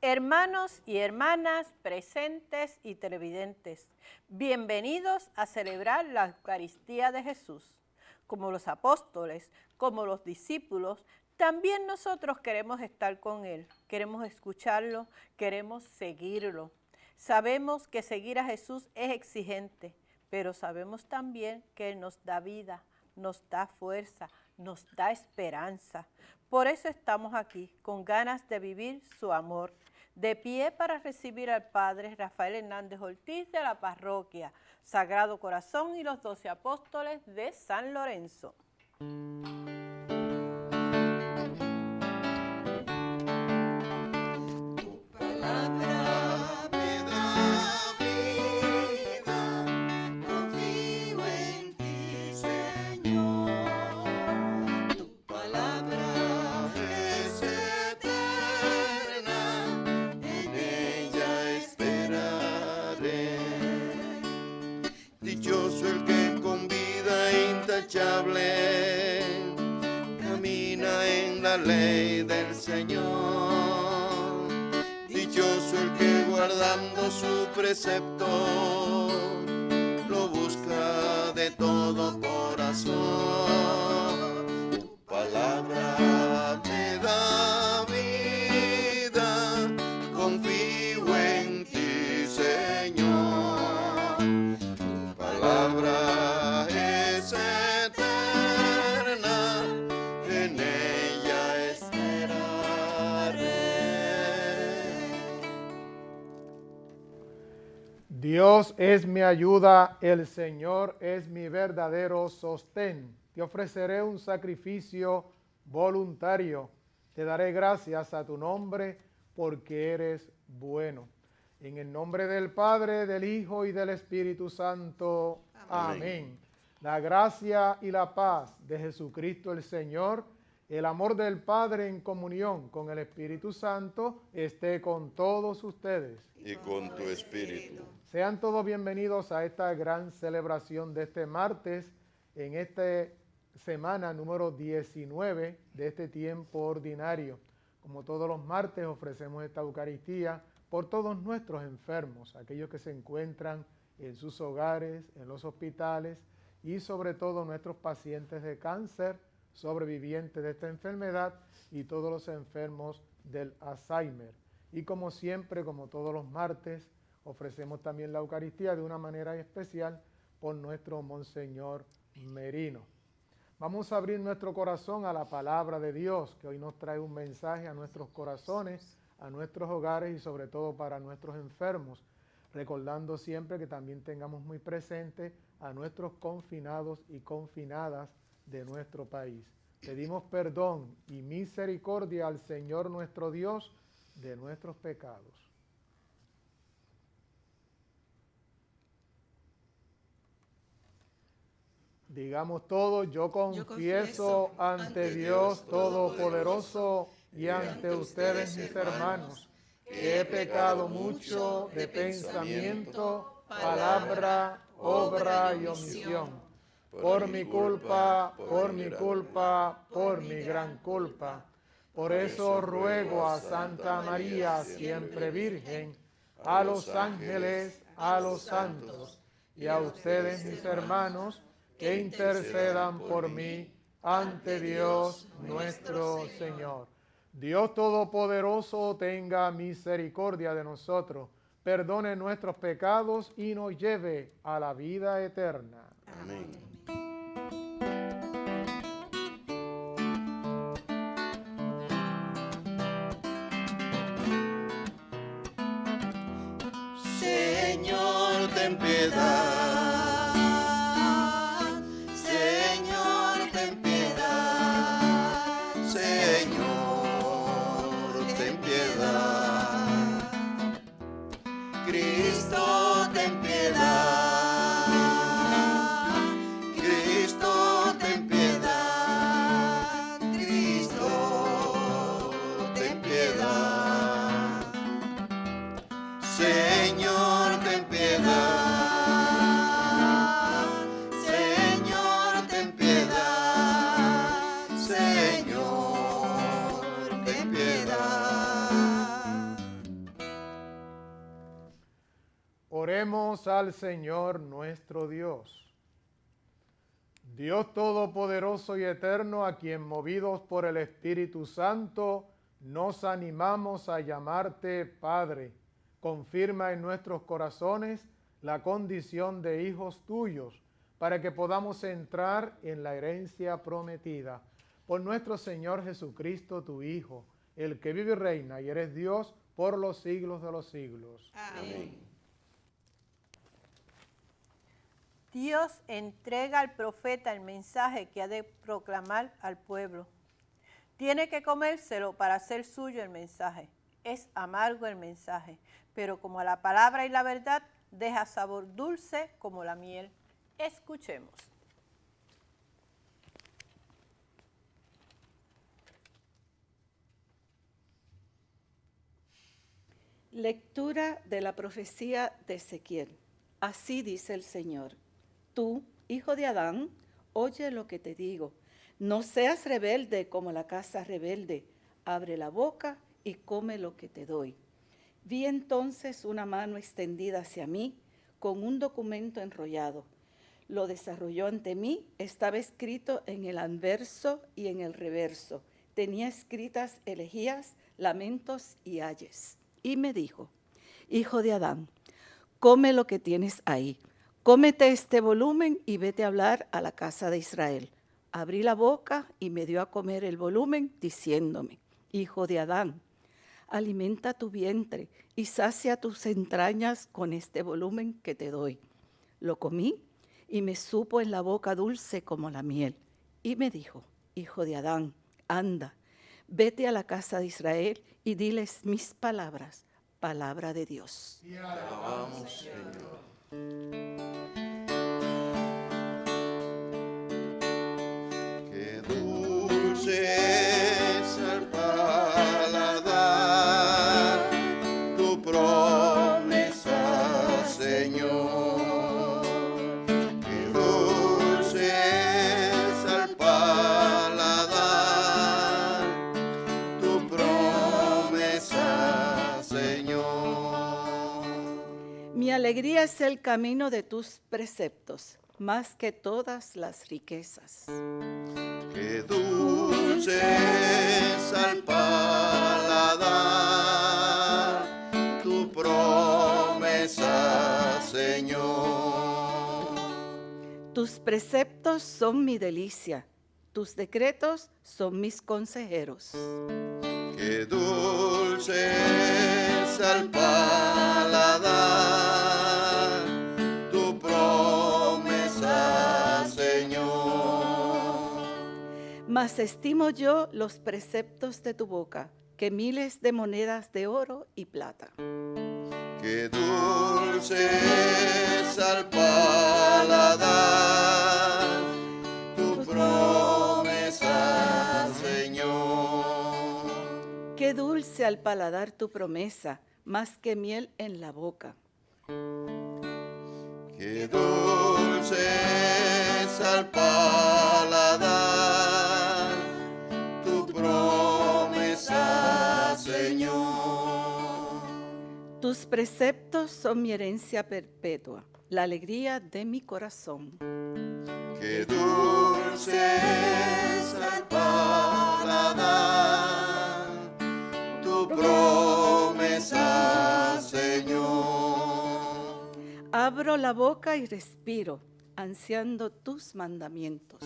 Hermanos y hermanas presentes y televidentes, bienvenidos a celebrar la Eucaristía de Jesús. Como los apóstoles, como los discípulos, también nosotros queremos estar con Él, queremos escucharlo, queremos seguirlo. Sabemos que seguir a Jesús es exigente, pero sabemos también que Él nos da vida, nos da fuerza, nos da esperanza. Por eso estamos aquí, con ganas de vivir su amor. De pie para recibir al Padre Rafael Hernández Ortiz de la parroquia Sagrado Corazón y los 12 Apóstoles de San Lorenzo. Dichoso el que con vida intachable camina en la ley del Señor. Dichoso el que guardando su precepto lo busca de todo corazón. Tu palabra me da vida, confío en ti, Señor. Palabra es eterna, en ella esperaré. Dios es mi ayuda, el Señor es mi verdadero sostén. Te ofreceré un sacrificio voluntario. Te daré gracias a tu nombre porque eres bueno. En el nombre del Padre, del Hijo y del Espíritu Santo. Amén. La gracia y la paz de Jesucristo el Señor, el amor del Padre en comunión con el Espíritu Santo, esté con todos ustedes. Y con tu espíritu. Sean todos bienvenidos a esta gran celebración de este martes, en esta semana número 19 de este tiempo ordinario. Como todos los martes ofrecemos esta Eucaristía por todos nuestros enfermos, aquellos que se encuentran en sus hogares, en los hospitales y sobre todo nuestros pacientes de cáncer, sobrevivientes de esta enfermedad y todos los enfermos del Alzheimer. Y como siempre, como todos los martes, ofrecemos también la Eucaristía de una manera especial por nuestro Monseñor Merino. Vamos a abrir nuestro corazón a la palabra de Dios, que hoy nos trae un mensaje a nuestros corazones, a nuestros hogares y sobre todo para nuestros enfermos, recordando siempre que también tengamos muy presente a nuestros confinados y confinadas de nuestro país. Pedimos perdón y misericordia al Señor nuestro Dios de nuestros pecados. Digamos todos, yo confieso ante Dios Todopoderoso y ante ustedes mis hermanos, que he pecado mucho de pensamiento, palabra, obra y omisión. Por mi culpa, por mi culpa, por mi gran culpa. Por eso ruego a Santa María, siempre Virgen, a los ángeles, a los santos y a ustedes mis hermanos, que intercedan por mí ante Dios nuestro Señor. Dios Todopoderoso tenga misericordia de nosotros, perdone nuestros pecados y nos lleve a la vida eterna. Amén. Señor, ten piedad. Señor, ten piedad. Señor, ten piedad. Cristo, ten piedad. Cristo, ten piedad. Cristo, ten piedad. Señor, ten piedad. Oremos al Señor nuestro Dios. Dios Todopoderoso y Eterno, a quien movidos por el Espíritu Santo, nos animamos a llamarte Padre. Confirma en nuestros corazones la condición de hijos tuyos, para que podamos entrar en la herencia prometida. Por nuestro Señor Jesucristo, tu Hijo, el que vive y reina y eres Dios por los siglos de los siglos. Amén. Dios entrega al profeta el mensaje que ha de proclamar al pueblo. Tiene que comérselo para hacer suyo el mensaje. Es amargo el mensaje, pero como la palabra y la verdad, deja sabor dulce como la miel. Escuchemos. Lectura de la profecía de Ezequiel. Así dice el Señor: Tú, hijo de Adán, oye lo que te digo. No seas rebelde como la casa rebelde. Abre la boca y come lo que te doy. Vi entonces una mano extendida hacia mí con un documento enrollado. Lo desarrolló ante mí, estaba escrito en el anverso y en el reverso. Tenía escritas elegías, lamentos y ayes. Y me dijo: Hijo de Adán, come lo que tienes ahí. Cómete este volumen y vete a hablar a la casa de Israel. Abrí la boca y me dio a comer el volumen, diciéndome: Hijo de Adán, alimenta tu vientre y sacia tus entrañas con este volumen que te doy. Lo comí y me supo en la boca dulce como la miel. Y me dijo: Hijo de Adán, anda, vete a la casa de Israel y diles mis palabras, palabra de Dios. Te alabamos, Señor. Qué dulce es al paladar tu promesa, Señor. Qué dulce es al paladar tu promesa, Señor. Mi alegría es el camino de tus preceptos, más que todas las riquezas. Qué dulce es al paladar tu promesa, Señor. Tus preceptos son mi delicia, tus decretos son mis consejeros. Qué dulce es al paladar tu promesa, Señor. Mas estimo yo los preceptos de tu boca, que miles de monedas de oro y plata. Qué dulce es al paladar tu promesa, Señor. Qué dulce al paladar tu promesa, más que miel en la boca. Qué dulce es al paladar tu promesa, Señor. Tus preceptos son mi herencia perpetua, la alegría de mi corazón. Qué dulce es al paladar tu promesa, Señor. Abro la boca y respiro, ansiando tus mandamientos.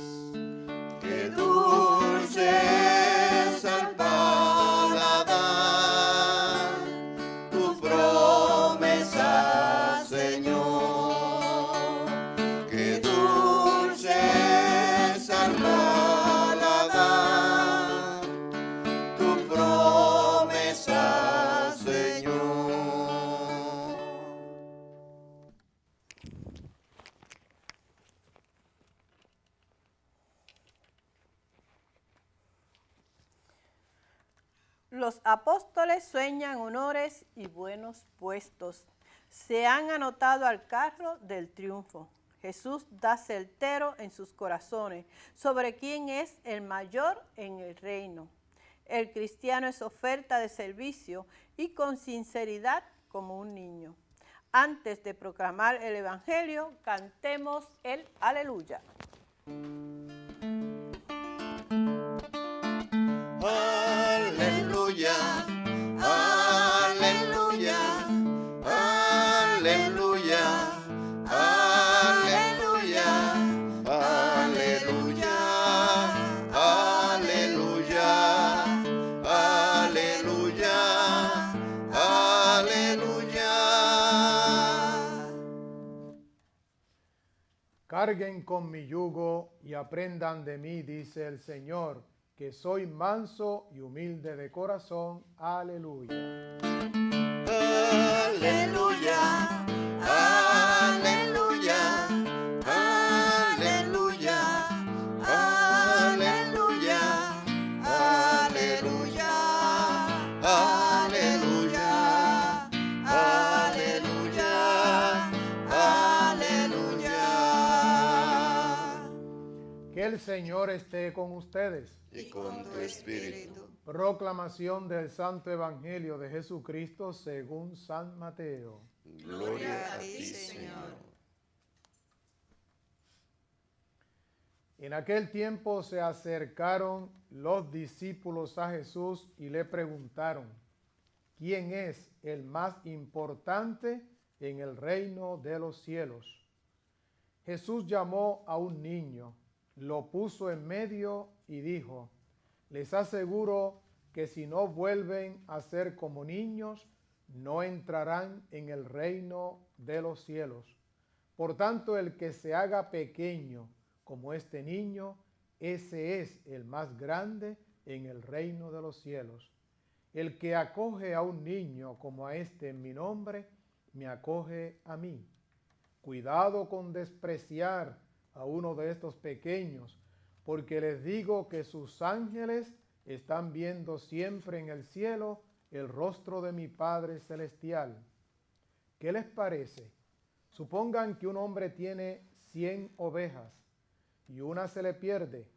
Qué dulce es al paladar tu promesa, Señor. Qué dulce es al paladar tu promesa, Señor. Los apóstoles sueñan honores y buenos puestos. Se han anotado al carro del triunfo. Jesús da certero en sus corazones sobre quién es el mayor en el reino. El cristiano es oferta de servicio y con sinceridad como un niño. Antes de proclamar el Evangelio, cantemos el Aleluya. Aleluya, aleluya, aleluya, aleluya, aleluya, aleluya, aleluya, aleluya. Carguen con mi yugo y aprendan de mí, dice el Señor, que soy manso y humilde de corazón. Aleluya. Aleluya, aleluya, aleluya, aleluya, aleluya, aleluya, aleluya, aleluya. Que el Señor esté con ustedes. Y con tu espíritu. Proclamación del Santo Evangelio de Jesucristo según San Mateo. Gloria a ti, Señor. En aquel tiempo se acercaron los discípulos a Jesús y le preguntaron, ¿quién es el más importante en el reino de los cielos? Jesús llamó a un niño, lo puso en medio y dijo, les aseguro que si no vuelven a ser como niños, no entrarán en el reino de los cielos. Por tanto, el que se haga pequeño como este niño, ese es el más grande en el reino de los cielos. El que acoge a un niño como a este en mi nombre, me acoge a mí. Cuidado con despreciar a uno de estos pequeños, porque les digo que sus ángeles están viendo siempre en el cielo el rostro de mi Padre Celestial. ¿Qué les parece? Supongan que un hombre tiene 100 ovejas y una se le pierde.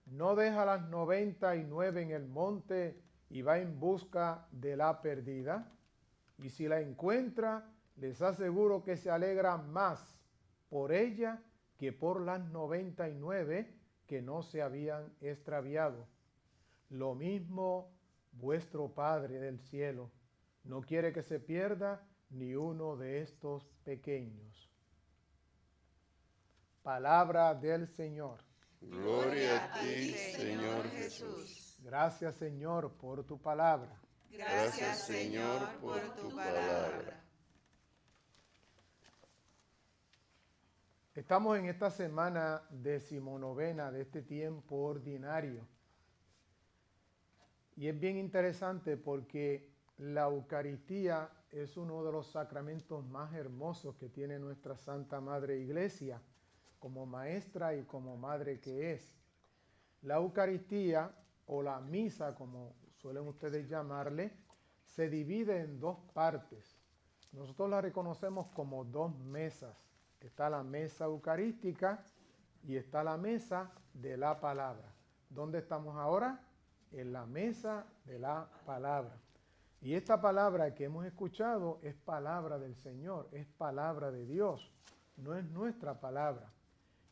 ¿No deja las 99 en el monte y va en busca de la perdida? Y si la encuentra, les aseguro que se alegra más por ella que por las 99 que no se habían extraviado. Lo mismo vuestro Padre del cielo no quiere que se pierda ni uno de estos pequeños. Palabra del Señor. Gloria a ti, Señor Jesús. Gracias, Señor, por tu palabra. Gracias, Señor, por tu palabra. Estamos en esta semana 19ª de este tiempo ordinario. Y es bien interesante porque la Eucaristía es uno de los sacramentos más hermosos que tiene nuestra Santa Madre Iglesia, como maestra y como madre que es. La Eucaristía, o la misa, como suelen ustedes llamarle, se divide en dos partes. Nosotros la reconocemos como dos mesas. Está la mesa eucarística y está la mesa de la palabra. ¿Dónde estamos ahora? En la mesa de la palabra. Y esta palabra que hemos escuchado es palabra del Señor, es palabra de Dios, no es nuestra palabra.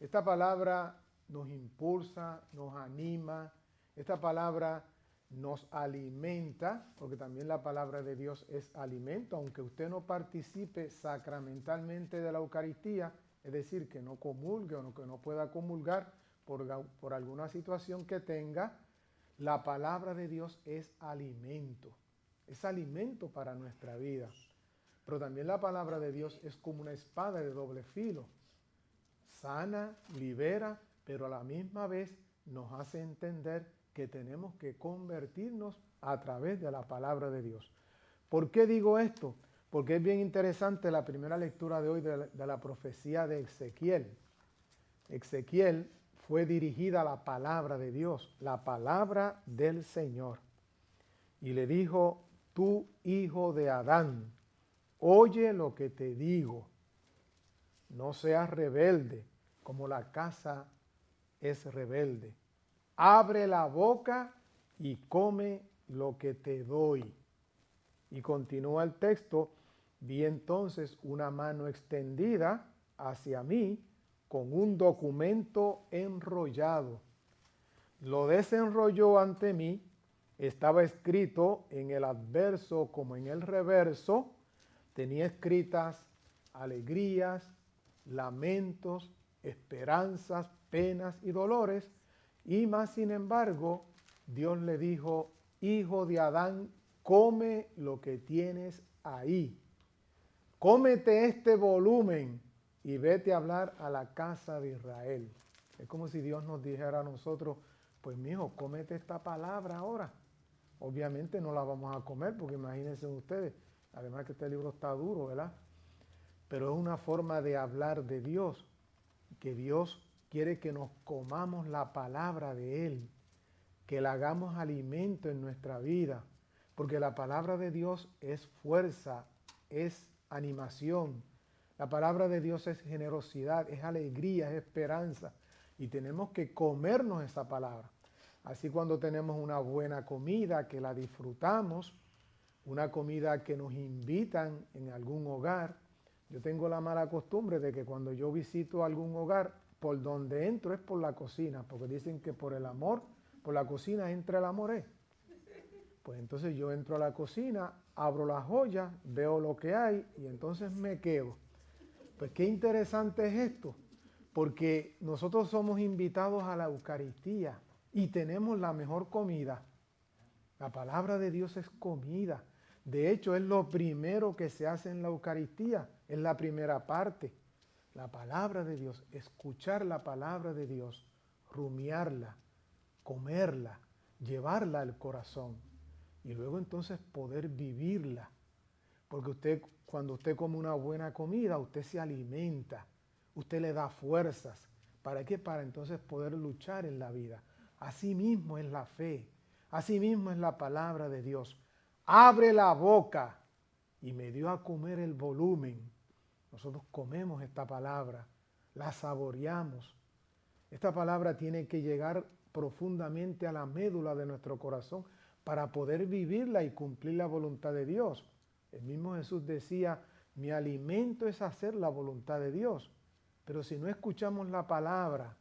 Esta palabra nos impulsa, nos anima, esta palabra nos alimenta, porque también la palabra de Dios es alimento, aunque usted no participe sacramentalmente de la Eucaristía, es decir, que no comulgue o que no pueda comulgar por alguna situación que tenga, la palabra de Dios es alimento para nuestra vida. Pero también la palabra de Dios es como una espada de doble filo, sana, libera, pero a la misma vez nos hace entender que tenemos que convertirnos a través de la palabra de Dios. ¿Por qué digo esto? Porque es bien interesante la primera lectura de hoy de la profecía de Ezequiel. Ezequiel fue dirigida a la palabra de Dios, la palabra del Señor. Y le dijo, tú hijo de Adán, oye lo que te digo. No seas rebelde como la casa es rebelde. Abre la boca y come lo que te doy. Y continúa el texto, Vi entonces una mano extendida hacia mí con un documento enrollado. Lo desenrolló ante mí. Estaba escrito en el adverso como en el reverso. Tenía escritas alegrías, lamentos, esperanzas, penas y dolores. Y más sin embargo, Dios le dijo: hijo de Adán, come lo que tienes ahí. Cómete este volumen y vete a hablar a la casa de Israel. Es como si Dios nos dijera a nosotros: pues mijo, cómete esta palabra ahora. Obviamente no la vamos a comer, porque imagínense ustedes, además que este libro está duro, ¿verdad? Pero es una forma de hablar de Dios, que Dios quiere que nos comamos la palabra de Él, que la hagamos alimento en nuestra vida, porque la palabra de Dios es fuerza, es animación. La palabra de Dios es generosidad, es alegría, es esperanza, y tenemos que comernos esa palabra. Así, cuando tenemos una buena comida, que la disfrutamos, una comida que nos invitan en algún hogar. Yo tengo la mala costumbre de que cuando yo visito algún hogar, por donde entro es por la cocina, porque dicen que por el amor, por la cocina entra el amor. Pues entonces yo entro a la cocina, abro las joyas, veo lo que hay y entonces me quedo. Pues qué interesante es esto, porque nosotros somos invitados a la Eucaristía y tenemos la mejor comida. La palabra de Dios es comida. De hecho, es lo primero que se hace en la Eucaristía, es la primera parte. La palabra de Dios, escuchar la palabra de Dios, rumiarla, comerla, llevarla al corazón y luego entonces poder vivirla. Porque cuando usted come una buena comida, usted se alimenta, usted le da fuerzas. ¿Para qué? Para entonces poder luchar en la vida. Así mismo es la fe, así mismo es la palabra de Dios. Abre la boca, y me dio a comer el volumen. Nosotros comemos esta palabra, la saboreamos. Esta palabra tiene que llegar profundamente a la médula de nuestro corazón para poder vivirla y cumplir la voluntad de Dios. El mismo Jesús decía: mi alimento es hacer la voluntad de Dios. Pero si no escuchamos la palabra,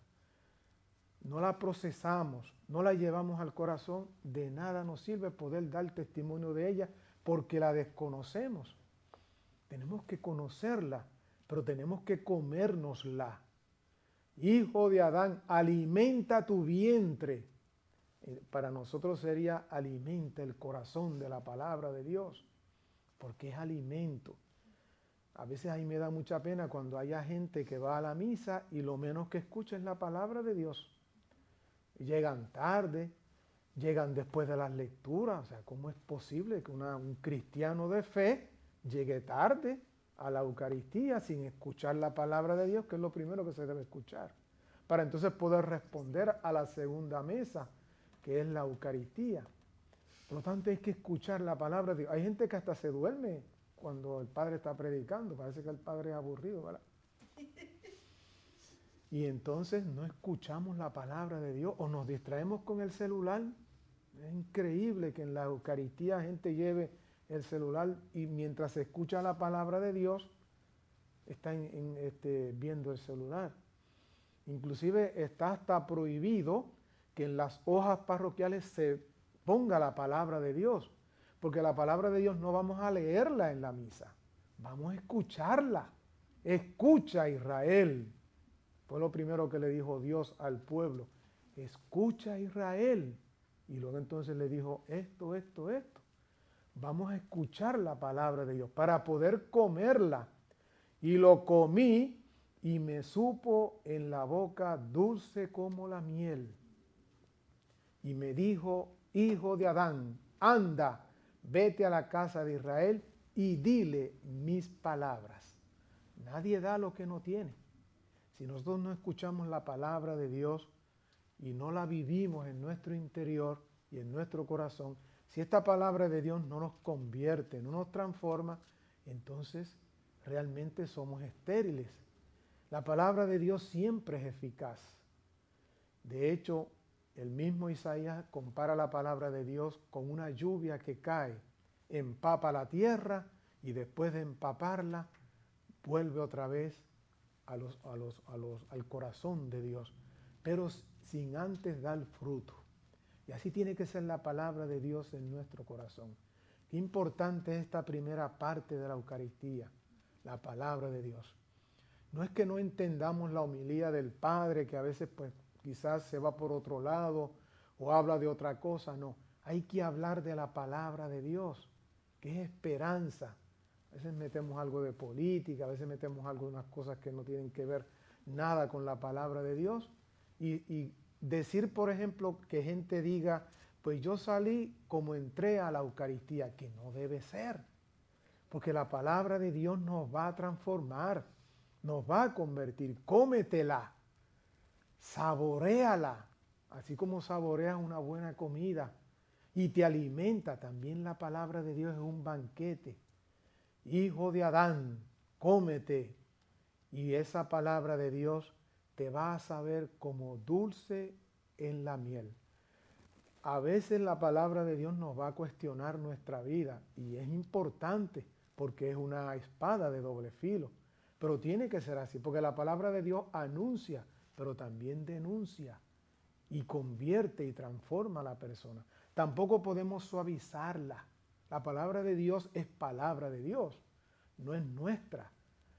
no la procesamos, no la llevamos al corazón, de nada nos sirve poder dar testimonio de ella, porque la desconocemos. Tenemos que conocerla, pero tenemos que comérnosla. Hijo de Adán, alimenta tu vientre. Para nosotros sería: alimenta el corazón de la palabra de Dios, porque es alimento. A veces ahí me da mucha pena cuando haya gente que va a la misa y lo menos que escucha es la palabra de Dios. Llegan tarde, llegan después de las lecturas. O sea, ¿cómo es posible que un cristiano de fe llegue tarde a la Eucaristía sin escuchar la palabra de Dios, que es lo primero que se debe escuchar, para entonces poder responder a la segunda mesa, que es la Eucaristía? Por lo tanto, hay que escuchar la palabra de Dios. Hay gente que hasta se duerme cuando el padre está predicando. Parece que el padre es aburrido, ¿verdad? Y entonces no escuchamos la palabra de Dios o nos distraemos con el celular. Es increíble que en la Eucaristía gente lleve el celular y mientras se escucha la palabra de Dios está viendo el celular. Inclusive está hasta prohibido que en las hojas parroquiales se ponga la palabra de Dios, porque la palabra de Dios no vamos a leerla en la misa, vamos a escucharla. Escucha, Israel. Fue lo primero que le dijo Dios al pueblo: escucha, Israel. Y luego entonces le dijo: esto. Vamos a escuchar la palabra de Dios para poder comerla. Y lo comí y me supo en la boca dulce como la miel. Y me dijo: hijo de Adán, anda, vete a la casa de Israel y dile mis palabras. Nadie da lo que no tiene. Si nosotros no escuchamos la palabra de Dios y no la vivimos en nuestro interior y en nuestro corazón, si esta palabra de Dios no nos convierte, no nos transforma, entonces realmente somos estériles. La palabra de Dios siempre es eficaz. De hecho, el mismo Isaías compara la palabra de Dios con una lluvia que cae, empapa la tierra y después de empaparla, vuelve otra vez al corazón de Dios, pero sin antes dar fruto. Y así tiene que ser la palabra de Dios en nuestro corazón. Qué importante es esta primera parte de la Eucaristía, la palabra de Dios. No es que no entendamos la homilía del Padre, que a veces pues quizás se va por otro lado o habla de otra cosa, no. Hay que hablar de la palabra de Dios, que es esperanza. A veces metemos algo de política, a veces metemos algunas cosas que no tienen que ver nada con la palabra de Dios. Y decir, por ejemplo, que gente diga, pues yo salí como entré a la Eucaristía, que no debe ser. Porque la palabra de Dios nos va a transformar, nos va a convertir. Cómetela, saboréala, así como saboreas una buena comida y te alimenta. También la palabra de Dios es un banquete. Hijo de Adán, cómete. Y esa palabra de Dios te va a saber como dulce en la miel. A veces la palabra de Dios nos va a cuestionar nuestra vida y es importante porque es una espada de doble filo. Pero tiene que ser así, porque la palabra de Dios anuncia, pero también denuncia y convierte y transforma a la persona. Tampoco podemos suavizarla. La palabra de Dios es palabra de Dios, no es nuestra.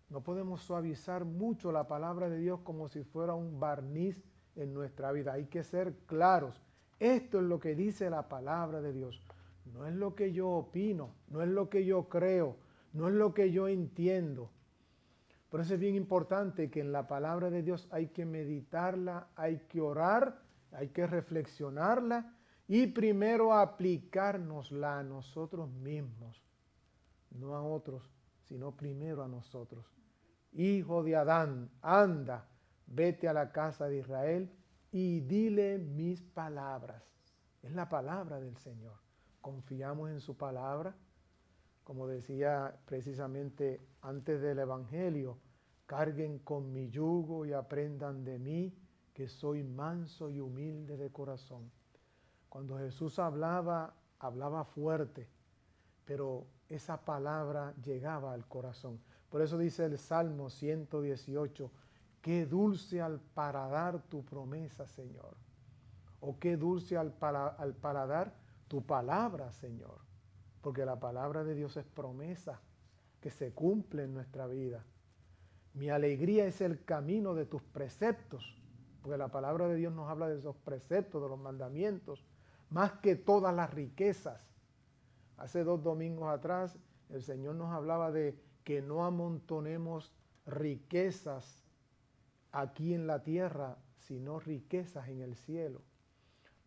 No podemos suavizar mucho la palabra de Dios como si fuera un barniz en nuestra vida. Hay que ser claros. Esto es lo que dice la palabra de Dios. No es lo que yo opino, no es lo que yo creo, no es lo que yo entiendo. Por eso es bien importante que en la palabra de Dios hay que meditarla, hay que orar, hay que reflexionarla y primero aplicárnosla a nosotros mismos, no a otros, sino primero a nosotros. Hijo de Adán, anda, vete a la casa de Israel y dile mis palabras. Es la palabra del Señor. Confiamos en su palabra. Como decía precisamente antes del Evangelio, carguen con mi yugo y aprendan de mí, que soy manso y humilde de corazón. Cuando Jesús hablaba fuerte, pero esa palabra llegaba al corazón. Por eso dice el Salmo 118, qué dulce al paladar tu promesa, Señor. O qué dulce al paladar tu palabra, Señor. Porque la palabra de Dios es promesa que se cumple en nuestra vida. Mi alegría es el camino de tus preceptos, porque la palabra de Dios nos habla de esos preceptos, de los mandamientos, más que todas las riquezas. Hace 2 domingos atrás el Señor nos hablaba de que no amontonemos riquezas aquí en la tierra, sino riquezas en el cielo.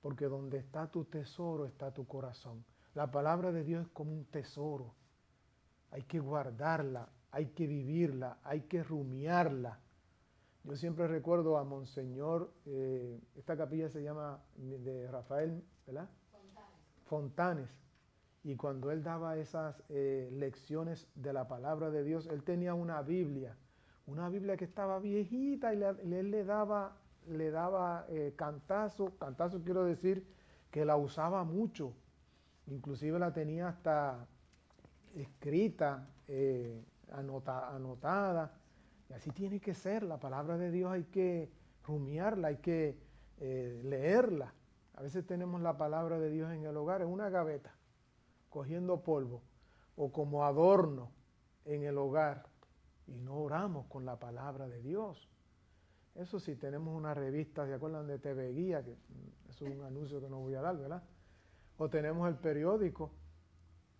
Porque donde está tu tesoro está tu corazón. La palabra de Dios es como un tesoro. Hay que guardarla, hay que vivirla, hay que rumiarla. Yo siempre recuerdo a Monseñor, esta capilla se llama de Rafael, ¿verdad? Fontanes. Y cuando él daba esas lecciones de la palabra de Dios, él tenía una Biblia que estaba viejita y él le daba cantazo quiero decir que la usaba mucho, inclusive la tenía hasta escrita, anotada, y así tiene que ser. La palabra de Dios hay que rumiarla, hay que leerla. A veces tenemos la palabra de Dios en el hogar, en una gaveta, cogiendo polvo, o como adorno en el hogar, y no oramos con la palabra de Dios. Eso sí, tenemos una revista, ¿se acuerdan de TV Guía? Que eso es un anuncio que no voy a dar, ¿verdad? O tenemos el periódico,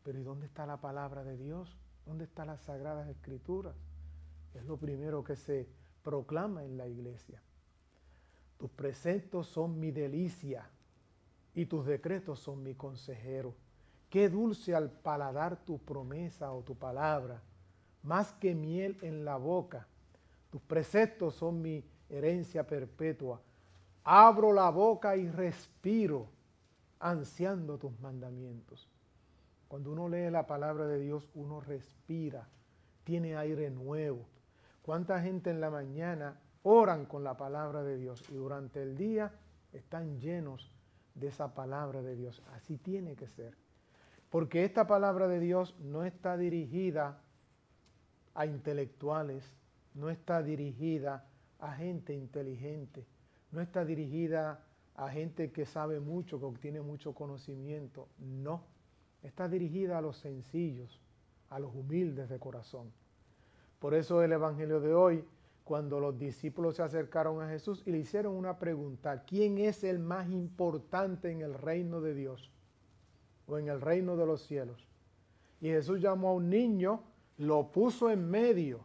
pero ¿y dónde está la palabra de Dios? ¿Dónde están las Sagradas Escrituras? Es lo primero que se proclama en la iglesia. Tus preceptos son mi delicia y tus decretos son mi consejero. Qué dulce al paladar tu promesa o tu palabra, más que miel en la boca. Tus preceptos son mi herencia perpetua. Abro la boca y respiro, ansiando tus mandamientos. Cuando uno lee la palabra de Dios, uno respira, tiene aire nuevo. ¿Cuánta gente en la mañana oran con la palabra de Dios y durante el día están llenos de esa palabra de Dios? Así tiene que ser. Porque esta palabra de Dios no está dirigida a intelectuales, no está dirigida a gente inteligente, no está dirigida a gente que sabe mucho, que obtiene mucho conocimiento. No, está dirigida a los sencillos, a los humildes de corazón. Por eso el Evangelio de hoy, cuando los discípulos se acercaron a Jesús y le hicieron una pregunta: ¿quién es el más importante en el reino de Dios o en el reino de los cielos? Y Jesús llamó a un niño, lo puso en medio,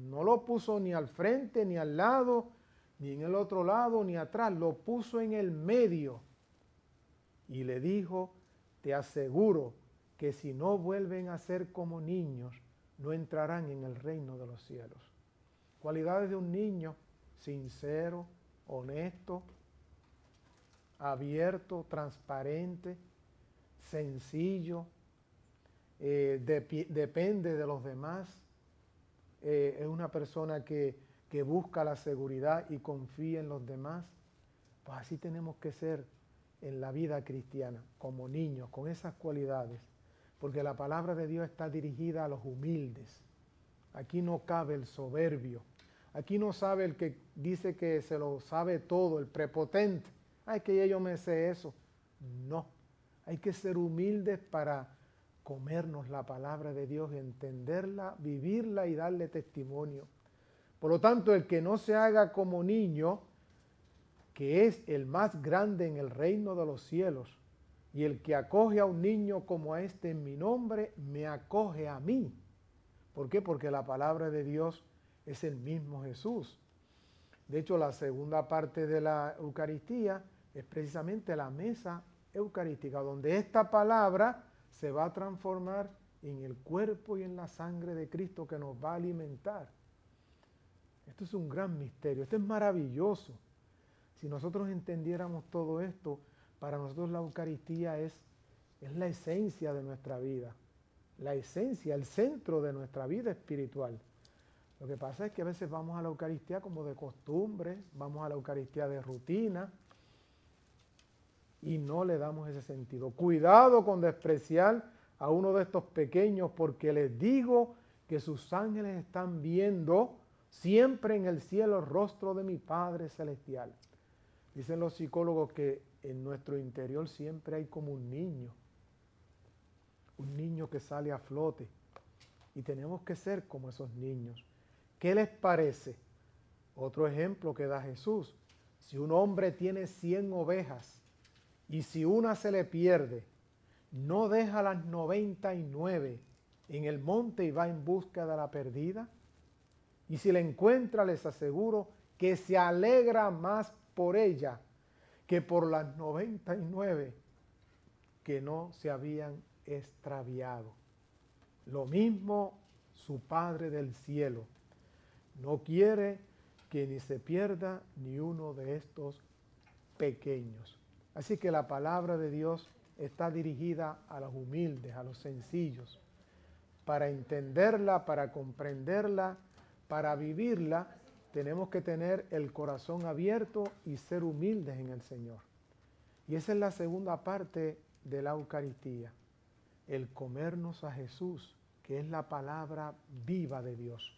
no lo puso ni al frente, ni al lado, ni en el otro lado, ni atrás, lo puso en el medio y le dijo: te aseguro que si no vuelven a ser como niños, no entrarán en el reino de los cielos. Cualidades de un niño: sincero, honesto, abierto, transparente, sencillo, depende de los demás, es una persona que busca la seguridad y confía en los demás. Pues así tenemos que ser en la vida cristiana, como niños, con esas cualidades, porque la palabra de Dios está dirigida a los humildes. Aquí no cabe el soberbio, aquí no sabe el que dice que se lo sabe todo, el prepotente. Ay, que ya yo me sé eso. No, hay que ser humildes para comernos la palabra de Dios, entenderla, vivirla y darle testimonio. Por lo tanto, el que no se haga como niño, que es el más grande en el reino de los cielos, y el que acoge a un niño como a este en mi nombre, me acoge a mí. ¿Por qué? Porque la palabra de Dios es el mismo Jesús. De hecho, la segunda parte de la Eucaristía es precisamente la mesa eucarística, donde esta palabra se va a transformar en el cuerpo y en la sangre de Cristo que nos va a alimentar. Esto es un gran misterio, esto es maravilloso. Si nosotros entendiéramos todo esto, para nosotros la Eucaristía es la esencia de nuestra vida, la esencia, el centro de nuestra vida espiritual. Lo que pasa es que a veces vamos a la Eucaristía como de costumbre, vamos a la Eucaristía de rutina y no le damos ese sentido. Cuidado con despreciar a uno de estos pequeños, porque les digo que sus ángeles están viendo siempre en el cielo el rostro de mi Padre Celestial. Dicen los psicólogos que en nuestro interior siempre hay como un niño que sale a flote, y tenemos que ser como esos niños. ¿Qué les parece? Otro ejemplo que da Jesús: si un hombre tiene 100 ovejas y si una se le pierde, ¿no deja las 99 en el monte y va en busca de la perdida? Y si la encuentra, les aseguro que se alegra más por ella que por las 99 que no se habían extraviado. Lo mismo su Padre del cielo. No quiere que ni se pierda ni uno de estos pequeños. Así que la palabra de Dios está dirigida a los humildes, a los sencillos. Para entenderla, para comprenderla, para vivirla, tenemos que tener el corazón abierto y ser humildes en el Señor. Y esa es la segunda parte de la Eucaristía, el comernos a Jesús, que es la palabra viva de Dios.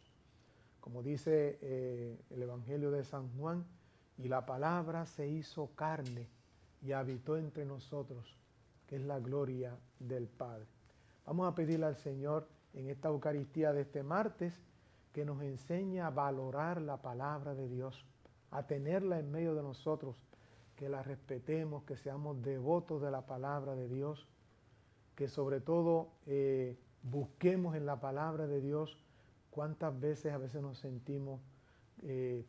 Como dice el Evangelio de San Juan: y la palabra se hizo carne y habitó entre nosotros, que es la gloria del Padre. Vamos a pedirle al Señor en esta Eucaristía de este martes que nos enseñe a valorar la palabra de Dios, a tenerla en medio de nosotros, que la respetemos, que seamos devotos de la palabra de Dios, que sobre todo busquemos en la palabra de Dios. Cuántas veces a veces nos sentimos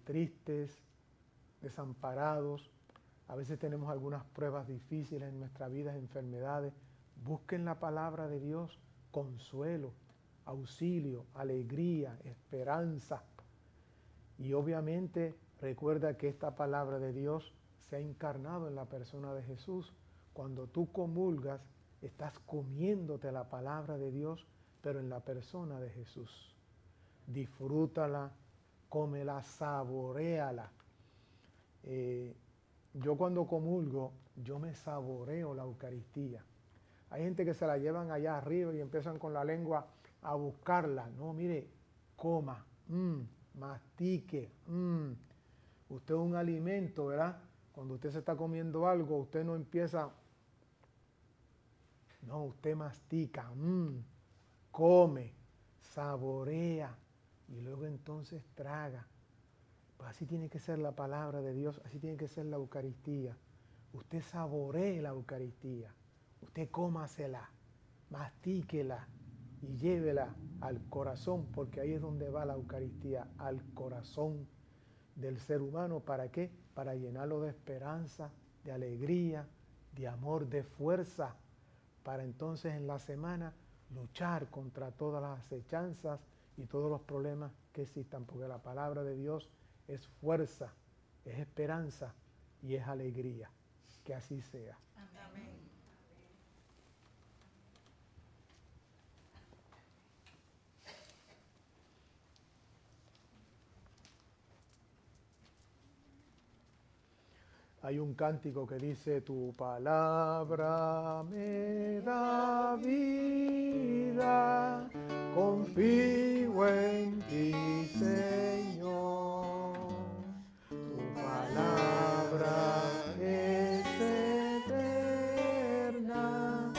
tristes, desamparados, a veces tenemos algunas pruebas difíciles en nuestra vida, enfermedades. Busquen la palabra de Dios, consuelo, auxilio, alegría, esperanza. Y obviamente recuerda que esta palabra de Dios se ha encarnado en la persona de Jesús. Cuando tú comulgas, estás comiéndote la palabra de Dios, pero en la persona de Jesús. Disfrútala, cómela, saboréala. Yo cuando comulgo, yo me saboreo la Eucaristía. Hay gente que se la llevan allá arriba y empiezan con la lengua a buscarla. No, mire, coma, mastique. Usted es un alimento, ¿verdad? Cuando usted se está comiendo algo, usted no empieza... No, usted mastica, come, saborea y luego entonces traga. Pues así tiene que ser la palabra de Dios, así tiene que ser la Eucaristía. Usted saboree la Eucaristía, usted cómasela, mastíquela y llévela al corazón, porque ahí es donde va la Eucaristía, al corazón del ser humano. ¿Para qué? Para llenarlo de esperanza, de alegría, de amor, de fuerza, para entonces en la semana luchar contra todas las acechanzas y todos los problemas que existan, porque la palabra de Dios es fuerza, es esperanza y es alegría. Que así sea. Amén. Hay un cántico que dice: tu palabra me da vida, confío en ti, Señor. Tu palabra es eterna,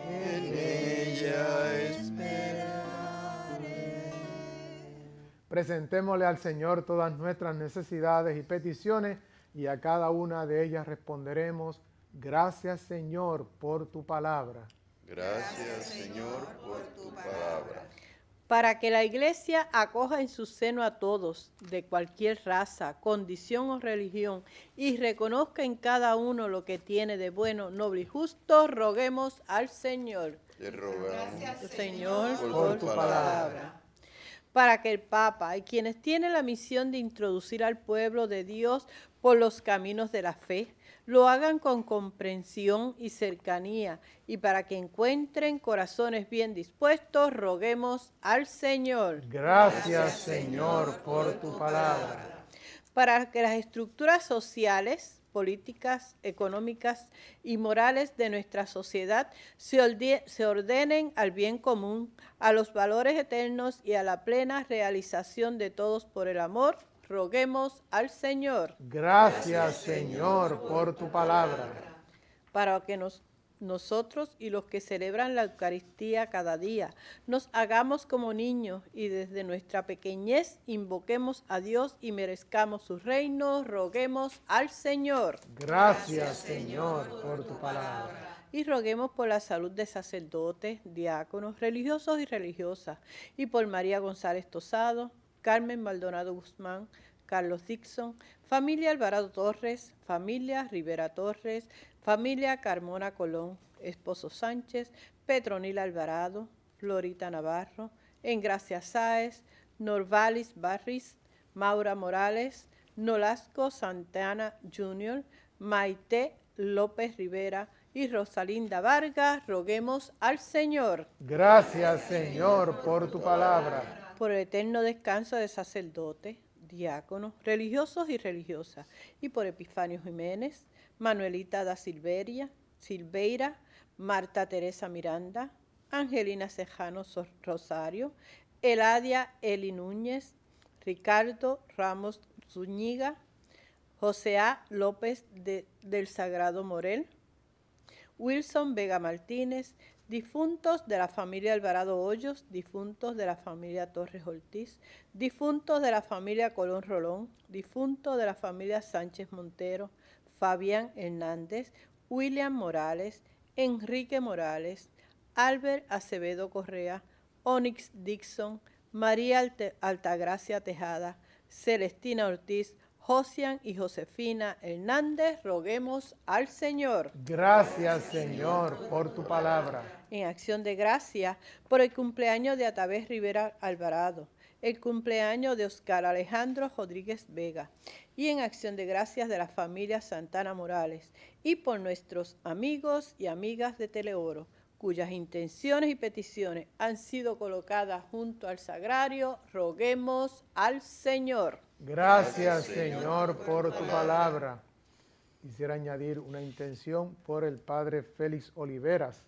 en ella esperaré. Presentémosle al Señor todas nuestras necesidades y peticiones, y a cada una de ellas responderemos: gracias, Señor, por tu palabra. Gracias, Señor, por tu palabra. Para que la Iglesia acoja en su seno a todos, de cualquier raza, condición o religión, y reconozca en cada uno lo que tiene de bueno, noble y justo, roguemos al Señor. Te rogamos, Señor, por tu palabra. Para que el Papa y quienes tienen la misión de introducir al pueblo de Dios por los caminos de la fe, lo hagan con comprensión y cercanía, y para que encuentren corazones bien dispuestos, roguemos al Señor. Gracias, Señor, por tu palabra. Para que las estructuras sociales, políticas, económicas y morales de nuestra sociedad se ordenen al bien común, a los valores eternos y a la plena realización de todos por el amor, roguemos al Señor. Gracias, Señor, por tu palabra. Para que nosotros y los que celebran la Eucaristía cada día nos hagamos como niños y desde nuestra pequeñez invoquemos a Dios y merezcamos su reino, roguemos al Señor. Gracias, Señor, por tu palabra. Y roguemos por la salud de sacerdotes, diáconos, religiosos y religiosas, y por María González Tosado, Carmen Maldonado Guzmán, Carlos Dixon, familia Alvarado Torres, familia Rivera Torres, familia Carmona Colón, esposo Sánchez, Petronila Alvarado, Lorita Navarro, Engracia Sáez, Norvalis Barris, Maura Morales, Nolasco Santana Jr., Maite López Rivera y Rosalinda Vargas, roguemos al Señor. Gracias, Señor, por tu palabra. Por el eterno descanso de sacerdotes, diáconos, religiosos y religiosas, y por Epifanio Jiménez, Manuelita da Silveira, Marta Teresa Miranda, Angelina Cejano Rosario, Eladia Eli Núñez, Ricardo Ramos Zúñiga, José A. López del Sagrado Morel, Wilson Vega Martínez, difuntos de la familia Alvarado Hoyos, difuntos de la familia Torres Ortiz, difuntos de la familia Colón Rolón, difuntos de la familia Sánchez Montero, Fabián Hernández, William Morales, Enrique Morales, Albert Acevedo Correa, Onyx Dixon, María Altagracia Tejada, Celestina Ortiz, Josian y Josefina Hernández, roguemos al Señor. Gracias, Señor, por tu palabra. En acción de gracia por el cumpleaños de Atabés Rivera Alvarado, el cumpleaños de Oscar Alejandro Rodríguez Vega, y en acción de gracias de la familia Santana Morales, y por nuestros amigos y amigas de Teleoro, cuyas intenciones y peticiones han sido colocadas junto al sagrario, roguemos al Señor. Gracias, Señor, por tu palabra. Quisiera añadir una intención por el Padre Félix Oliveras,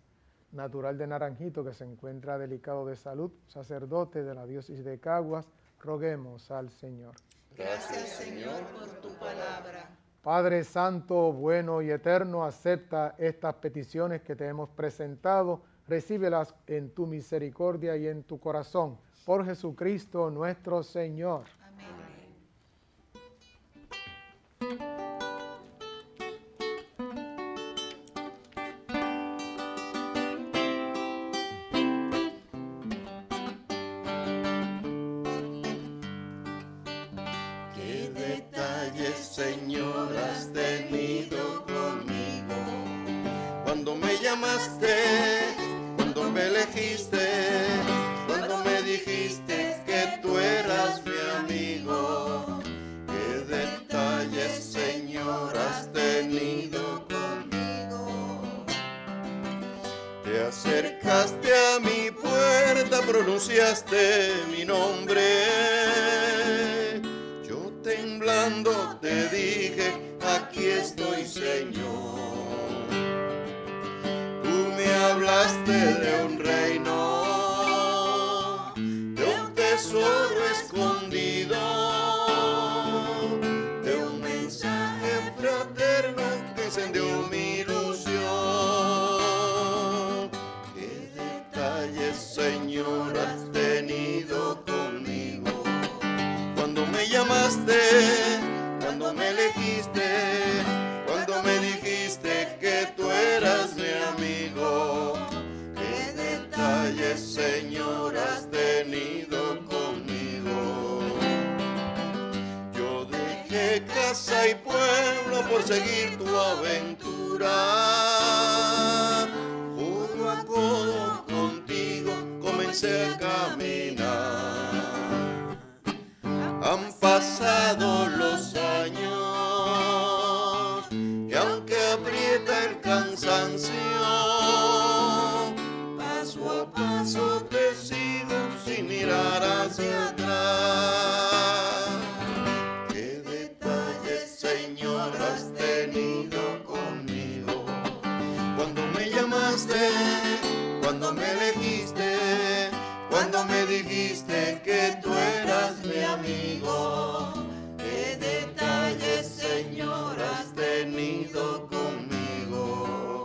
natural de Naranjito, que se encuentra delicado de salud, sacerdote de la diócesis de Caguas, roguemos al Señor. Gracias, Señor, por tu palabra. Padre Santo, bueno y eterno, acepta estas peticiones que te hemos presentado, recíbelas en tu misericordia y en tu corazón, por Jesucristo nuestro Señor. Qué detalles, Señor, has tenido conmigo. Cuando me llamaste, cuando me elegiste, cuando me dijiste que tú eras mi amigo. Qué detalles, Señor, has tenido conmigo. Te acercaste a mi puerta, pronunciaste mi nombre. Yo temblando te dije, aquí estoy, Señor. Tú me hablaste de un reino, de un tesoro escondido, de un mensaje fraterno que encendió mi ilusión. Qué detalles, Señor, has tenido conmigo. Cuando me llamaste, cuando me elegiste, cuando me dijiste que tú eras mi amigo. Qué detalles, Señor, has tenido conmigo. Yo dejé casa y pueblo por seguir tu aventura. Codo a codo contigo comencé a caminar. Han pasado los años y aunque aprieta el cansancio, paso a paso te sigo sin mirar hacia atrás. Qué detalles, Señor, has tenido conmigo. Cuando me llamaste, cuando me elegiste, cuando me dijiste que tú eras mi amigo. Qué detalles, Señor, has tenido conmigo.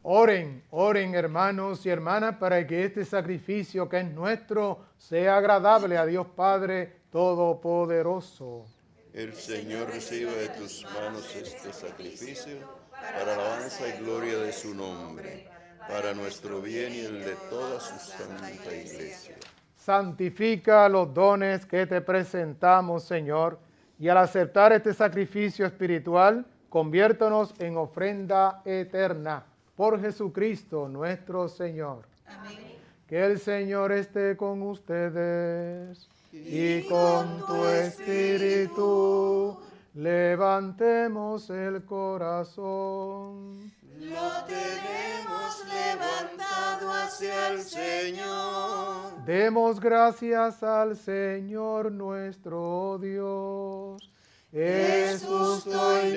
Oren, oren hermanos y hermanas para que este sacrificio que es nuestro sea agradable a Dios Padre Todopoderoso. El Señor reciba de tus manos este sacrificio para alabanza y gloria de su nombre, para nuestro bien y el de toda su santa iglesia. Santifica los dones que te presentamos, Señor, y al aceptar este sacrificio espiritual, conviértanos en ofrenda eterna. Por Jesucristo nuestro Señor. Amén. Que el Señor esté con ustedes y con tu espíritu. Levantemos el corazón. Lo tenemos levantado hacia el Señor. Demos gracias al Señor nuestro Dios. Es justo y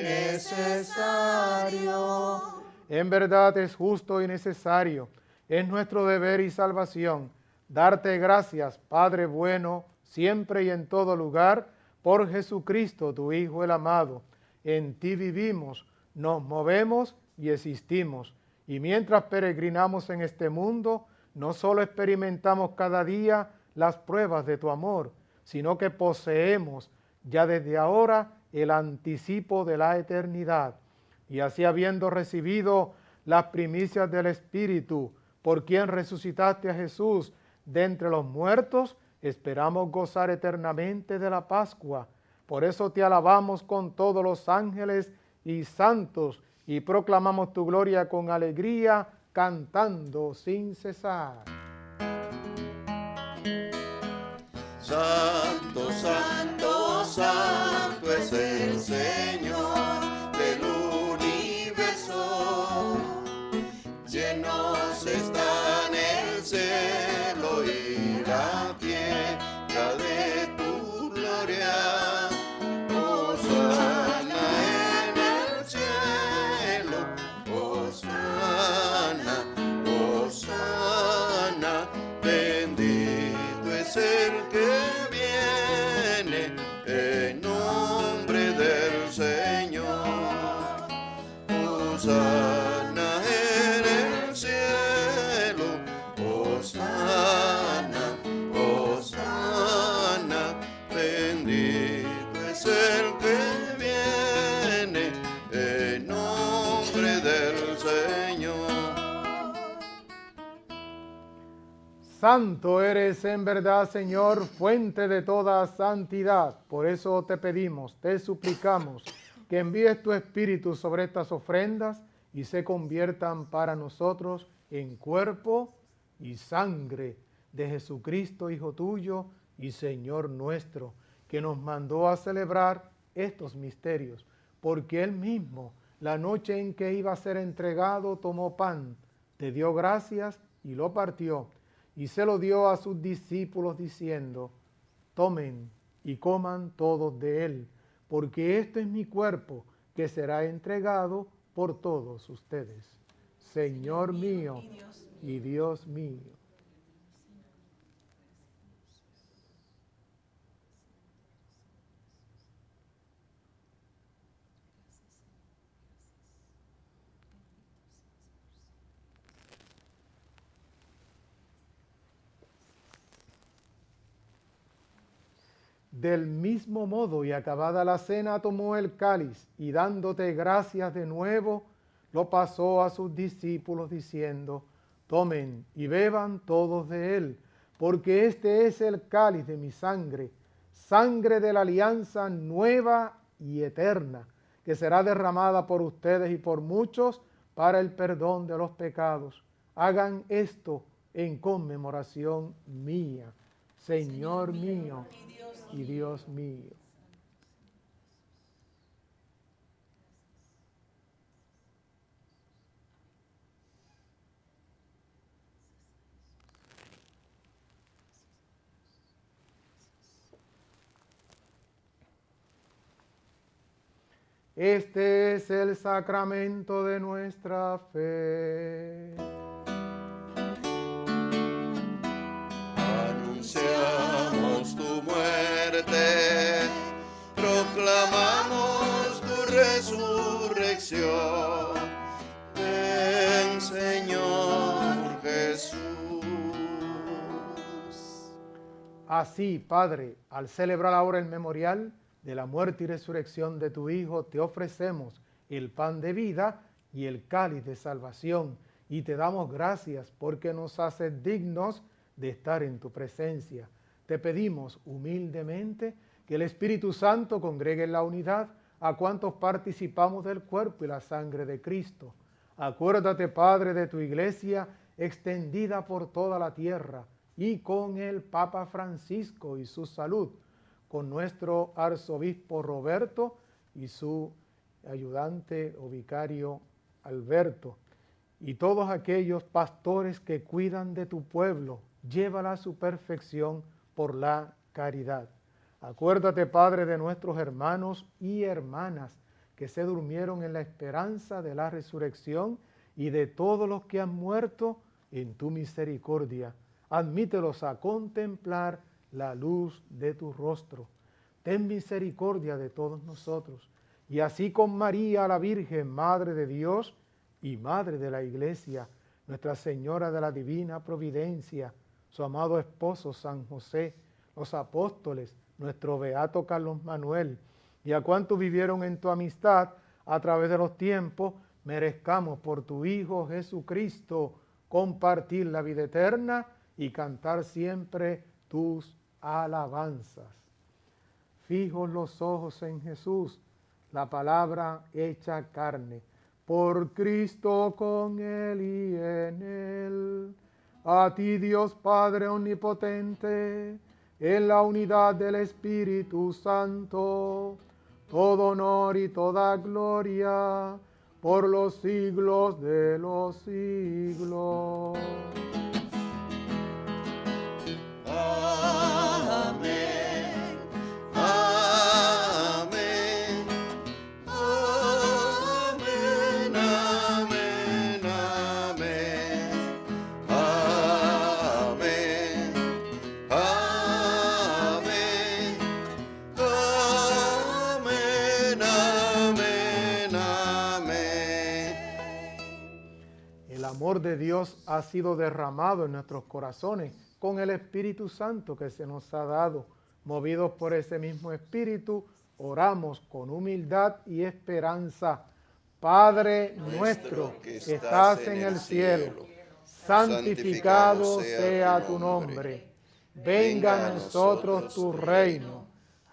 necesario. En verdad es justo y necesario. Es nuestro deber y salvación darte gracias, Padre bueno, siempre y en todo lugar, por Jesucristo, tu Hijo el amado. En ti vivimos, nos movemos y existimos. Y mientras peregrinamos en este mundo, no solo experimentamos cada día las pruebas de tu amor, sino que poseemos ya desde ahora el anticipo de la eternidad. Y así, habiendo recibido las primicias del Espíritu, por quien resucitaste a Jesús de entre los muertos, esperamos gozar eternamente de la Pascua. Por eso te alabamos con todos los ángeles y santos, y proclamamos tu gloria con alegría, cantando sin cesar. Santo, santo, santo es el Señor del universo. Llenos están el cielo y la tierra de tu gloria. Hosana en el cielo. Santo eres en verdad, Señor, fuente de toda santidad. Por eso te pedimos, te suplicamos, que envíes tu Espíritu sobre estas ofrendas y se conviertan para nosotros en cuerpo y sangre de Jesucristo, Hijo tuyo y Señor nuestro, que nos mandó a celebrar estos misterios, porque Él mismo, la noche en que iba a ser entregado, tomó pan, te dio gracias y lo partió, y se lo dio a sus discípulos diciendo: tomen y coman todos de él, porque esto es mi cuerpo que será entregado por todos ustedes. Señor mío y Dios mío. Del mismo modo, y acabada la cena, tomó el cáliz, y dándote gracias de nuevo, lo pasó a sus discípulos, diciendo: tomen y beban todos de él, porque este es el cáliz de mi sangre, sangre de la alianza nueva y eterna, que será derramada por ustedes y por muchos para el perdón de los pecados. Hagan esto en conmemoración mía. Señor mío y Dios mío. Este es el sacramento de nuestra fe. Anunciamos tu muerte, proclamamos tu resurrección. Ven, Señor Jesús. Así, Padre, al celebrar ahora el memorial de la muerte y resurrección de tu Hijo, te ofrecemos el pan de vida y el cáliz de salvación, y te damos gracias porque nos haces dignos de estar en tu presencia. Te pedimos humildemente que el Espíritu Santo congregue en la unidad a cuantos participamos del cuerpo y la sangre de Cristo. Acuérdate, Padre, de tu iglesia extendida por toda la tierra, y con el Papa Francisco y su salud, con nuestro arzobispo Roberto y su ayudante o vicario Alberto, y todos aquellos pastores que cuidan de tu pueblo, llévala a su perfección por la caridad. Acuérdate, Padre, de nuestros hermanos y hermanas que se durmieron en la esperanza de la resurrección, y de todos los que han muerto en tu misericordia. Admítelos a contemplar la luz de tu rostro. Ten misericordia de todos nosotros, y así con María, la Virgen, Madre de Dios y Madre de la Iglesia, Nuestra Señora de la Divina Providencia, su amado esposo San José, los apóstoles, nuestro beato Carlos Manuel, y a cuantos vivieron en tu amistad a través de los tiempos, merezcamos por tu Hijo Jesucristo compartir la vida eterna y cantar siempre tus alabanzas. Fijos los ojos en Jesús, la palabra hecha carne, por Cristo, con Él y en Él. A ti, Dios Padre omnipotente, en la unidad del Espíritu Santo, todo honor y toda gloria por los siglos de los siglos. Amén, amén, amén, amén, amén, amén, amén, amén, amén. El amor de Dios ha sido derramado en nuestros corazones con el Espíritu Santo que se nos ha dado. Movidos por ese mismo Espíritu, oramos con humildad y esperanza. Padre nuestro que estás en el cielo, santificado sea tu nombre. Venga a nosotros tu reino.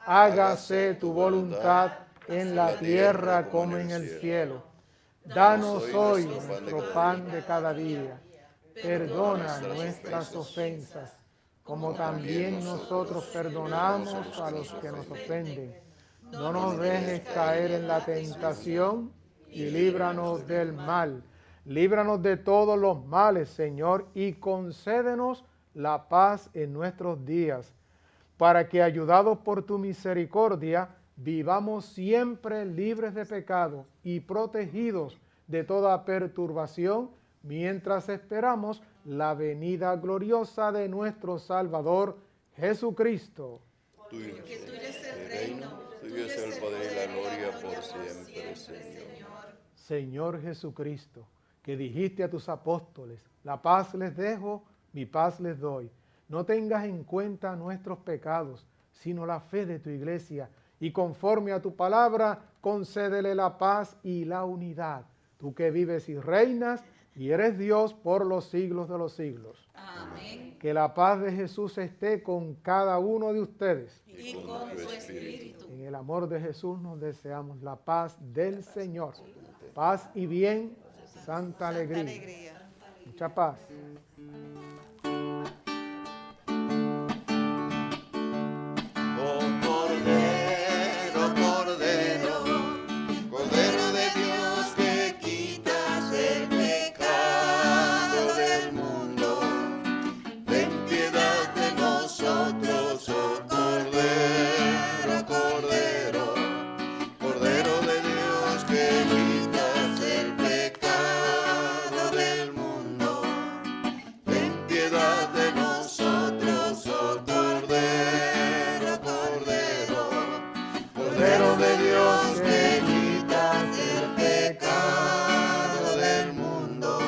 Hágase tu voluntad en la tierra como en el cielo. Danos hoy nuestro pan de cada día. Perdona nuestras ofensas, como también nosotros perdonamos a los que nos ofenden. No nos dejes caer en la tentación y líbranos del mal. Líbranos de todos los males, Señor, y concédenos la paz en nuestros días, para que, ayudados por tu misericordia, vivamos siempre libres de pecado y protegidos de toda perturbación, mientras esperamos la venida gloriosa de nuestro Salvador, Jesucristo. Tuyo es el reino, tuyo es el poder y la gloria por siempre, Señor. Señor Jesucristo, que dijiste a tus apóstoles, la paz les dejo, mi paz les doy. No tengas en cuenta nuestros pecados, sino la fe de tu iglesia, y conforme a tu palabra, concédele la paz y la unidad. Tú que vives y reinas, y eres Dios por los siglos de los siglos. Amén. Que la paz de Jesús esté con cada uno de ustedes. Y con tu espíritu. En el amor de Jesús nos deseamos la paz del Señor. Paz y bien, santa alegría. Mucha paz. Cordero de Dios que quitas el pecado del mundo, ten piedad de nosotros, oh Cordero, Cordero, Cordero de Dios que quitas el pecado del mundo, ten piedad de nosotros, oh Cordero, Cordero, Cordero de Dios que quitas el pecado del mundo,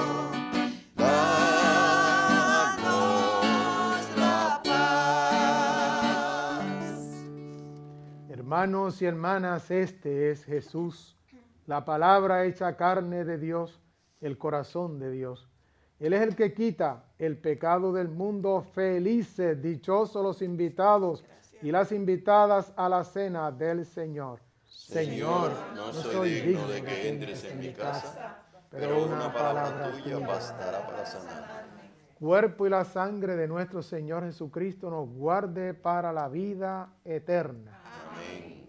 danos la paz. Hermanos y hermanas, este es Jesús, la palabra hecha carne de Dios, el corazón de Dios. Él es el que quita el pecado del mundo. Felices, dichosos los invitados y las invitadas a la cena del Señor. Señor, no soy digno de que entres en mi casa, pero una palabra tuya bastará para sanar. Cuerpo y la sangre de nuestro Señor Jesucristo nos guarde para la vida eterna. Amén.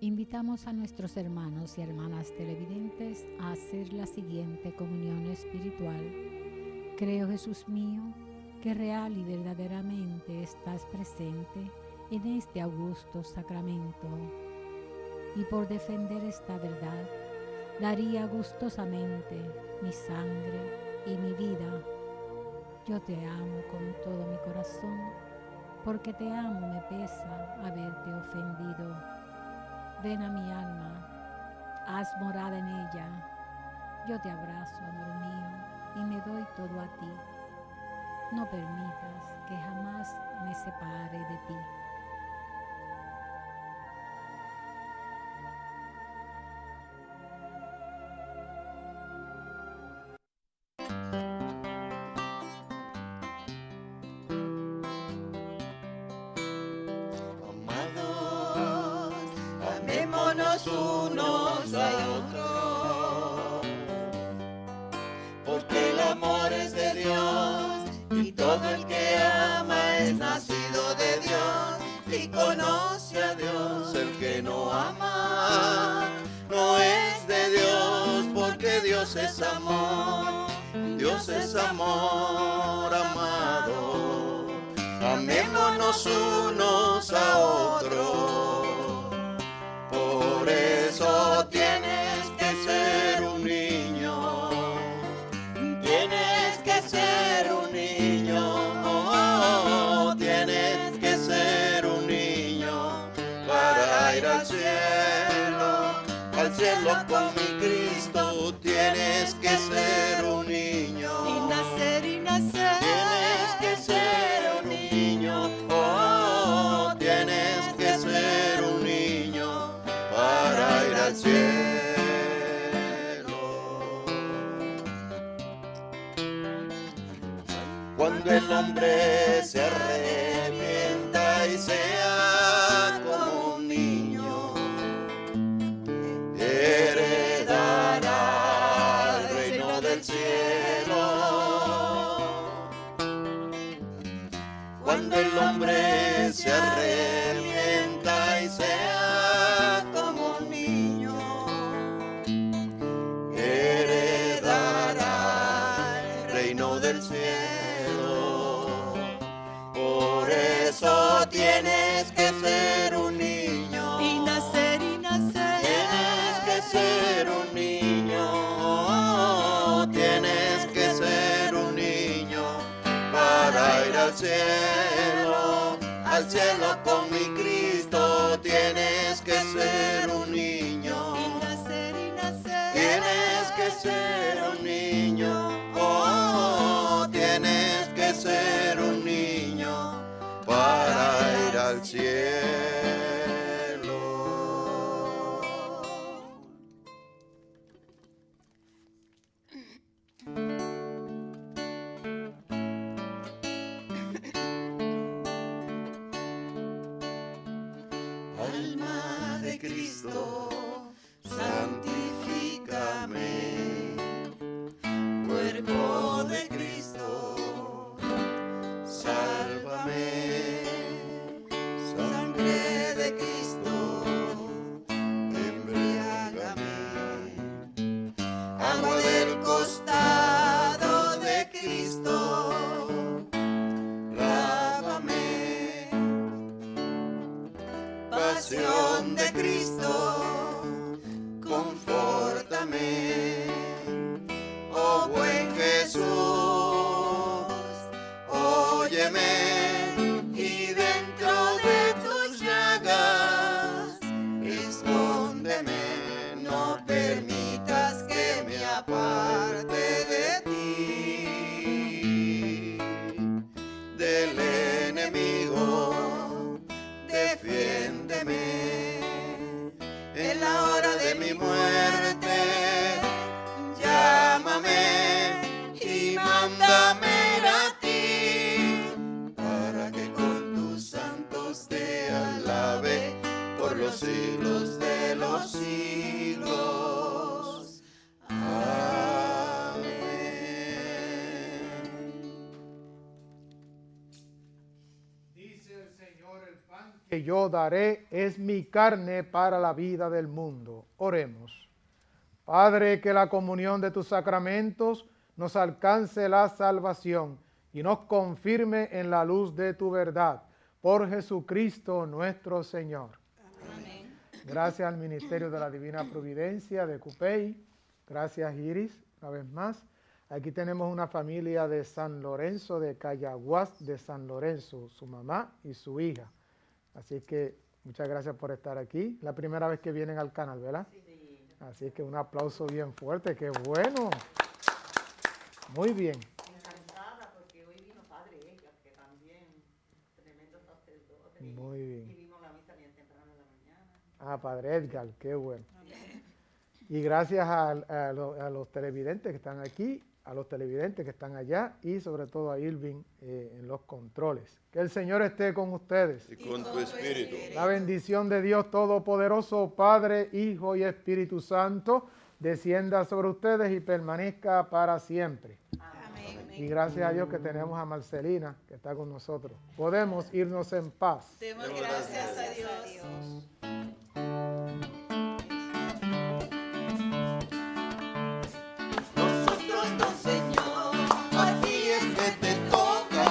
Invitamos a nuestros hermanos y hermanas televidentes a hacer la siguiente comunión espiritual. Creo, Jesús mío, que real y verdaderamente estás presente en este augusto sacramento. Y por defender esta verdad, daría gustosamente mi sangre y mi vida. Yo te amo con todo mi corazón, porque te amo me pesa haberte ofendido. Ven a mi alma, haz morada en ella. Yo te abrazo, amor mío, y me doy todo a ti. No permitas que jamás me separe de ti. Amémonos unos a otros, porque el amor es de Dios, y todo el que ama es nacido de Dios, y conoce a Dios. El que no ama no es de Dios, porque Dios es amor, Dios es amor, amado. Amémonos unos a otros. Por eso tienes que ser un niño, tienes que ser un niño, tienes que ser un niño para ir al cielo. al cielo con mi Cristo, tienes que ser un niño. Y nacer, y nacer. Tienes que ser un niño. Oh, tienes que ser un niño para ir al cielo. Cuando el hombre se arrepienta y sea como un niño, heredará el reino del cielo. Cuando el hombre se arrepienta y sea como un niño, heredará el reino del cielo. Por eso tienes que ser un niño. Y nacer, y nacer. Tienes que ser un niño. Tienes que ser un niño para ir al cielo con mi Cristo. Tienes que ser un niño. Y nacer, y nacer. Tienes que ser un niño. Oh, tienes que ser un niño para ir al cielo. Alma de Cristo, santifícame. Cuerpo de Cristo, sálvame. Sangre de Cristo, embriágame. Agua del costado de Cristo, lávame. Pasión de Cristo, confórtame. Oh buen Jesús, óyeme, y dentro de tus llagas escóndeme, no permitas que me aparte de ti, del enemigo, defiéndeme en la hora de mi muerte. Llámame y mándame a ti, para que con tus santos te alabe por los siglos de los siglos. Amén. Dice el Señor, el pan que yo daré es mi carne para la vida del mundo. Oremos. Padre, que la comunión de tus sacramentos nos alcance la salvación y nos confirme en la luz de tu verdad. Por Jesucristo nuestro Señor. Amén. Gracias al Ministerio de la Divina Providencia de Cupey. Gracias, Iris, una vez más. Aquí tenemos una familia de San Lorenzo, de Cayaguás de San Lorenzo, su mamá y su hija. Así que muchas gracias por estar aquí. La primera vez que vienen al canal, ¿verdad? Sí. Así que un aplauso bien fuerte, qué bueno. Muy bien. Encantada porque hoy vino Padre Edgar, que también tremendo sacerdote. Muy bien. Y vino a la misa bien temprano en la mañana. Ah, Padre Edgar, qué bueno. Y gracias a los televidentes que están aquí, a los televidentes que están allá y sobre todo a Irving en los controles. Que el Señor esté con ustedes. Y con tu espíritu. La bendición de Dios Todopoderoso, Padre, Hijo y Espíritu Santo, descienda sobre ustedes y permanezca para siempre. Amén. Y gracias a Dios que tenemos a Marcelina, que está con nosotros. Podemos irnos en paz. Demos gracias a Dios. Nosotros no, Señor, a ti es que te toca.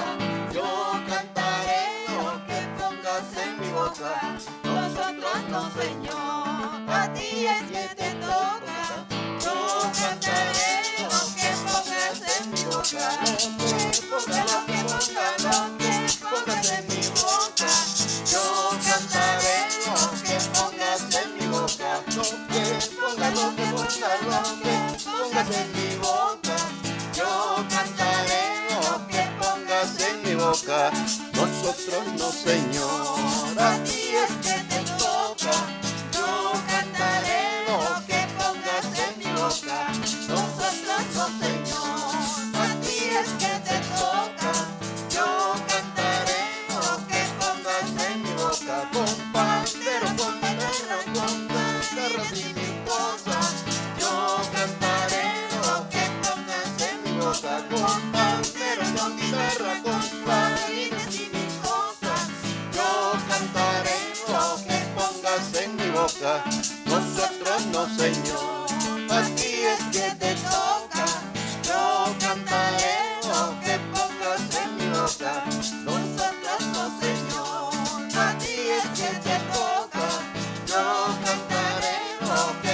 Yo cantaré lo que pongas en mi boca. Nosotros no, Señor, a ti es que te toca. Yo cantaré lo que pongas en mi boca. Lo que pongas en mi boca. Yo cantaré lo que pongas en mi boca. Lo que pongas en mi boca. Yo cantaré lo que pongas en mi boca. Nosotros no, Señor, a ti es que te toca. Yo cantaré lo que pongas en mi boca. Nosotros no, Señor, a ti es que te toca. Yo cantaré lo que pongas en mi boca. Con pandero, con guitarra, con guitarras y mil cosas. Yo cantaré lo que pongas en mi boca. Con pandero, con guitarra, con clarines y mil cosas. Yo cantaré lo que pongas en mi boca. Nosotros no, Señor, a ti es que te toca. Yo cantaré lo que pongas en mi boca. Nosotros no, Señor, a ti es que te toca. Yo cantaré lo que